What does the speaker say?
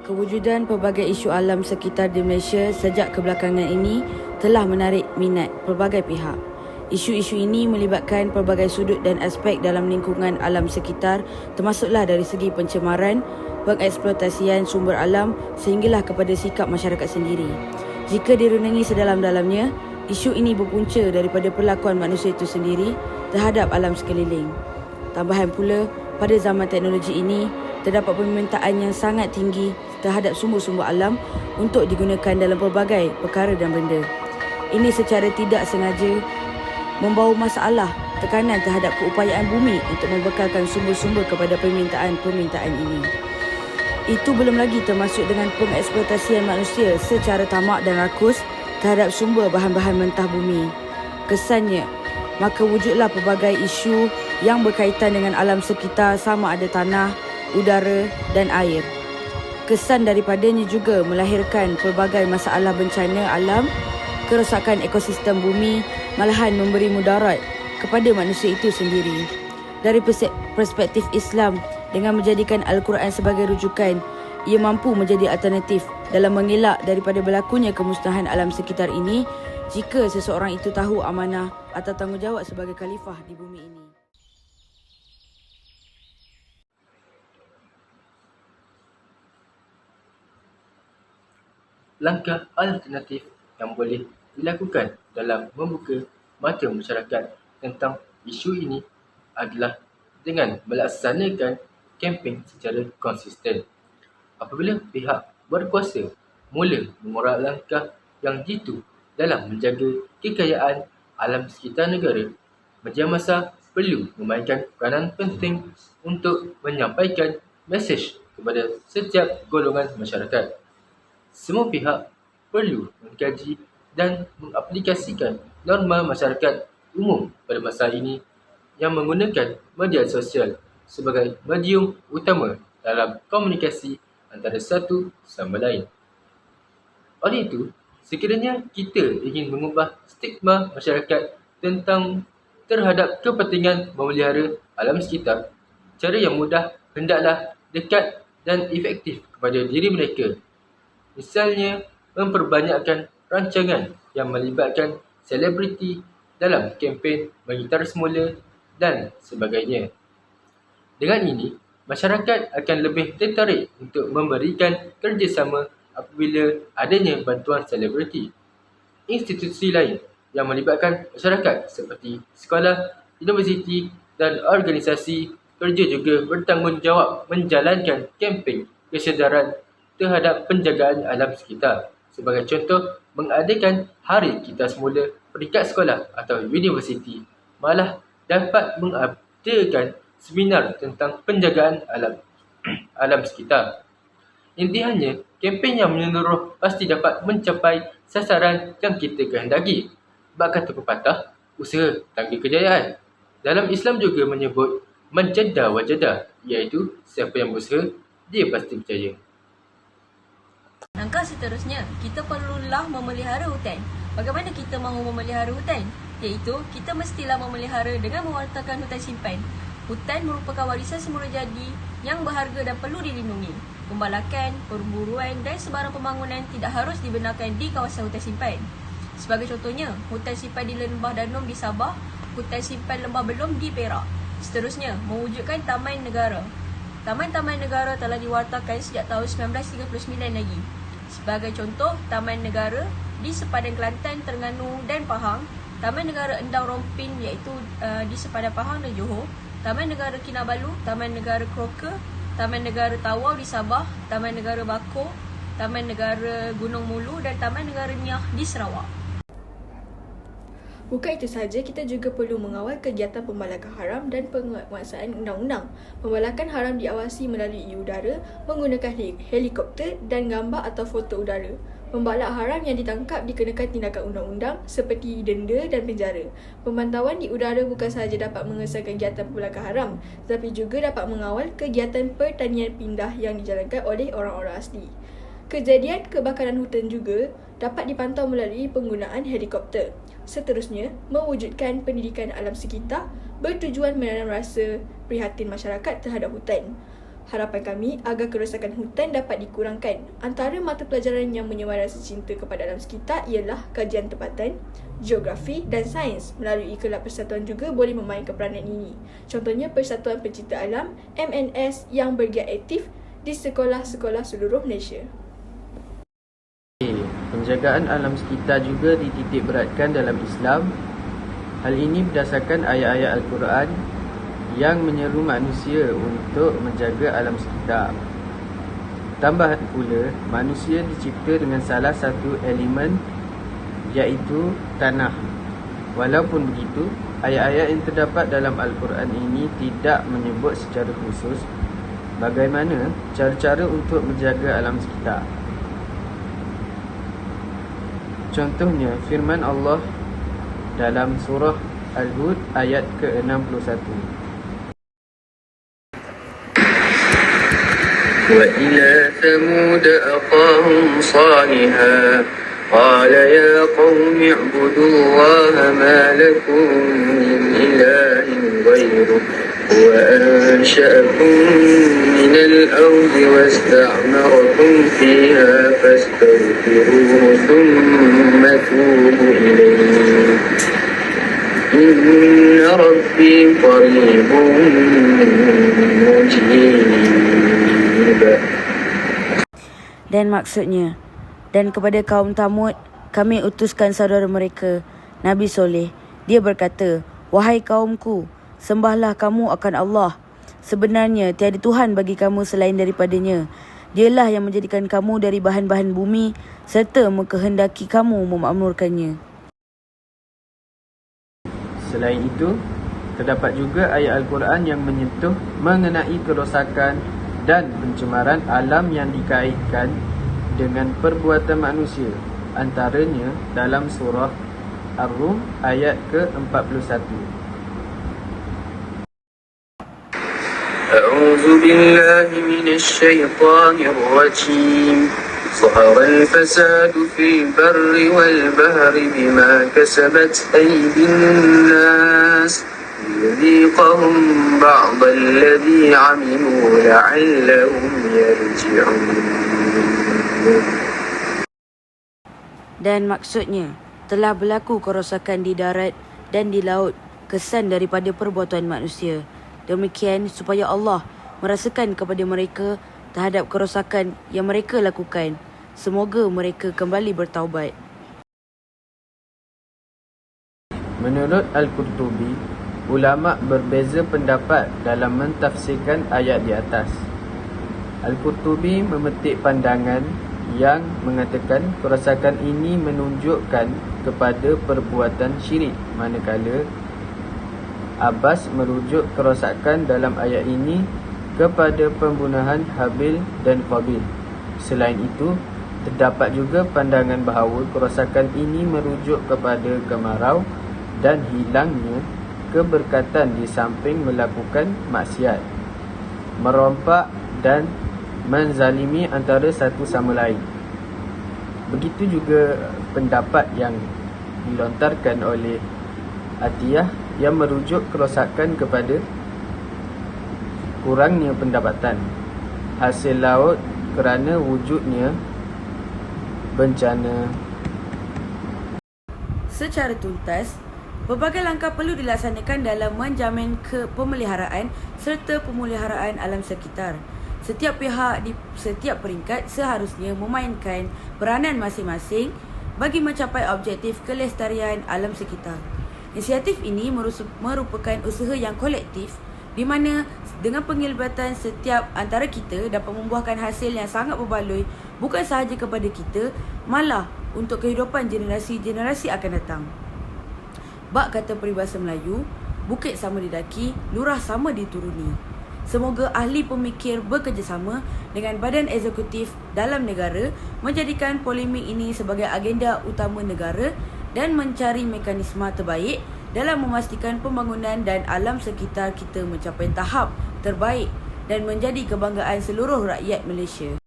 Kewujudan pelbagai isu alam sekitar di Malaysia sejak kebelakangan ini telah menarik minat pelbagai pihak. Isu-isu ini melibatkan pelbagai sudut dan aspek dalam lingkungan alam sekitar, termasuklah dari segi pencemaran, pengeksploitasian sumber alam sehinggalah kepada sikap masyarakat sendiri. Jika direnungi sedalam-dalamnya, isu ini berpunca daripada perlakuan manusia itu sendiri terhadap alam sekeliling. Tambahan pula, pada zaman teknologi ini, terdapat permintaan yang sangat tinggi terhadap sumber-sumber alam untuk digunakan dalam pelbagai perkara dan benda. Ini secara tidak sengaja membawa masalah tekanan terhadap keupayaan bumi untuk membekalkan sumber-sumber kepada permintaan-permintaan ini. Itu belum lagi termasuk dengan pengeksploitasian manusia secara tamak dan rakus terhadap sumber bahan-bahan mentah bumi. Kesannya, maka wujudlah pelbagai isu yang berkaitan dengan alam sekitar sama ada tanah, udara dan air. Kesan daripadanya juga melahirkan pelbagai masalah bencana alam, kerosakan ekosistem bumi, malahan memberi mudarat kepada manusia itu sendiri. Dari perspektif Islam, dengan menjadikan Al-Quran sebagai rujukan, ia mampu menjadi alternatif dalam mengelak daripada berlakunya kemusnahan alam sekitar ini jika seseorang itu tahu amanah atau tanggungjawab sebagai khalifah di bumi ini. Langkah alternatif yang boleh dilakukan dalam membuka mata masyarakat tentang isu ini adalah dengan melaksanakan kempen secara konsisten. Apabila pihak berkuasa mula mengorak langkah yang jitu dalam menjaga kekayaan alam sekitar negara, media massa perlu memainkan peranan penting untuk menyampaikan mesej kepada setiap golongan masyarakat. Semua pihak perlu mengkaji dan mengaplikasikan norma masyarakat umum pada masa ini yang menggunakan media sosial sebagai medium utama dalam komunikasi antara satu sama lain. Oleh itu, sekiranya kita ingin mengubah stigma masyarakat terhadap kepentingan memelihara alam sekitar, cara yang mudah hendaklah dekat dan efektif kepada diri mereka. Misalnya, memperbanyakkan rancangan yang melibatkan selebriti dalam kempen mengitar semula dan sebagainya. Dengan ini, masyarakat akan lebih tertarik untuk memberikan kerjasama apabila adanya bantuan selebriti. Institusi lain yang melibatkan masyarakat seperti sekolah, universiti dan organisasi kerja juga bertanggungjawab menjalankan kempen kesedaran terhadap penjagaan alam sekitar. Sebagai contoh, mengadakan Hari Kita Semula peringkat sekolah atau universiti malah dapat mengadakan seminar tentang penjagaan alam sekitar. Intihannya, kempen yang menyeluruh pasti dapat mencapai sasaran yang kita kehendaki. Bak kata pepatah, usaha tangga kejayaan. Dalam Islam juga menyebut manjada wajada, iaitu siapa yang berusaha, dia pasti berjaya. Langkah seterusnya, kita perlulah memelihara hutan. Bagaimana kita mahu memelihara hutan? Iaitu, kita mestilah memelihara dengan mewartakan hutan simpan. Hutan merupakan warisan semula jadi yang berharga dan perlu dilindungi. Pembalakan, perburuan dan sebarang pembangunan tidak harus dibenarkan di kawasan hutan simpan. Sebagai contohnya, hutan simpan di Lembah Danum di Sabah, hutan simpan Lembah Belum di Perak. Seterusnya, mewujudkan taman negara. Taman-taman negara telah diwartakan sejak tahun 1939 lagi. Sebagai contoh, Taman Negara di sepadan Kelantan, Terengganu dan Pahang, Taman Negara Endau Rompin iaitu di sepadan Pahang dan Johor, Taman Negara Kinabalu, Taman Negara Croker, Taman Negara Tawau di Sabah, Taman Negara Bako, Taman Negara Gunung Mulu dan Taman Negara Niah di Sarawak. Bukan itu sahaja, kita juga perlu mengawal kegiatan pembalakan haram dan penguasaan undang-undang. Pembalakan haram diawasi melalui udara menggunakan helikopter dan gambar atau foto udara. Pembalak haram yang ditangkap dikenakan tindakan undang-undang seperti denda dan penjara. Pemantauan di udara bukan sahaja dapat mengesahkan kegiatan pembalakan haram, tetapi juga dapat mengawal kegiatan pertanian pindah yang dijalankan oleh orang-orang asli. Kejadian kebakaran hutan juga dapat dipantau melalui penggunaan helikopter. Seterusnya, mewujudkan pendidikan alam sekitar bertujuan menanam rasa prihatin masyarakat terhadap hutan. Harapan kami agar kerosakan hutan dapat dikurangkan. Antara mata pelajaran yang menyemai rasa cinta kepada alam sekitar ialah kajian tempatan, geografi dan sains. Melalui kelab persatuan juga boleh memainkan peranan ini. Contohnya Persatuan Pencinta Alam MNS yang bergiat aktif di sekolah-sekolah seluruh Malaysia. Penjagaan alam sekitar juga dititik beratkan dalam Islam. Hal ini berdasarkan ayat-ayat Al-Quran yang menyeru manusia untuk menjaga alam sekitar. Tambahan pula, manusia dicipta dengan salah satu elemen iaitu tanah. Walaupun begitu, ayat-ayat yang terdapat dalam Al-Quran ini tidak menyebut secara khusus bagaimana cara-cara untuk menjaga alam sekitar. Contohnya, firman Allah dalam surah Al-Hud ayat ke-61. وإلى ثمود أخاهم صالحا قال يا قوم اعبدوا الله ما لكم من إله غيره هو أنشأكم من الأرض واستعمركم فيها فاستغفروه ثم توبوا إليه إن ربي قريب مجيب. Dan maksudnya, dan kepada kaum Thamud, kami utuskan saudara mereka, Nabi Soleh. Dia berkata, wahai kaumku, sembahlah kamu akan Allah. Sebenarnya tiada Tuhan bagi kamu selain daripadanya. Dialah yang menjadikan kamu dari bahan-bahan bumi serta mengkehendaki kamu memakmurkannya. Selain itu, terdapat juga ayat Al-Quran yang menyentuh mengenai kerosakan dan pencemaran alam yang dikaitkan dengan perbuatan manusia. Antaranya dalam surah Ar-Rum ayat ke-41. أعوذ بالله من الشيطان الرجيم ظهر الفساد في البر والبحر بما كسبت أيدي الناس ليذيقهم بعض الذي عملوا لعلهم يرجعون. Dan maksudnya, telah berlaku kerosakan di darat dan di laut kesan daripada perbuatan manusia. Demikian supaya Allah merasakan kepada mereka terhadap kerosakan yang mereka lakukan. Semoga mereka kembali bertaubat. Menurut Al-Qurtubi, ulama berbeza pendapat dalam mentafsirkan ayat di atas. Al-Qurtubi memetik pandangan yang mengatakan kerosakan ini menunjukkan kepada perbuatan syirik, manakala Abbas merujuk kerosakan dalam ayat ini kepada pembunuhan Habil dan Qabil. Selain itu, terdapat juga pandangan bahawa kerosakan ini merujuk kepada kemarau dan hilangnya keberkatan di samping melakukan maksiat, merompak dan menzalimi antara satu sama lain. Begitu juga pendapat yang dilontarkan oleh Atiyah yang merujuk kerosakan kepada kurangnya pendapatan hasil laut kerana wujudnya bencana. Secara tuntas, pelbagai langkah perlu dilaksanakan dalam menjamin pemeliharaan serta pemeliharaan alam sekitar. Setiap pihak di setiap peringkat seharusnya memainkan peranan masing-masing bagi mencapai objektif kelestarian alam sekitar. Inisiatif ini merupakan usaha yang kolektif di mana dengan penglibatan setiap antara kita dapat membuahkan hasil yang sangat berbaloi bukan sahaja kepada kita, malah untuk kehidupan generasi-generasi akan datang. Bak kata peribahasa Melayu, bukit sama didaki, lurah sama dituruni. Semoga ahli pemikir bekerjasama dengan badan eksekutif dalam negara menjadikan polemik ini sebagai agenda utama negara dan mencari mekanisme terbaik dalam memastikan pembangunan dan alam sekitar kita mencapai tahap terbaik dan menjadi kebanggaan seluruh rakyat Malaysia.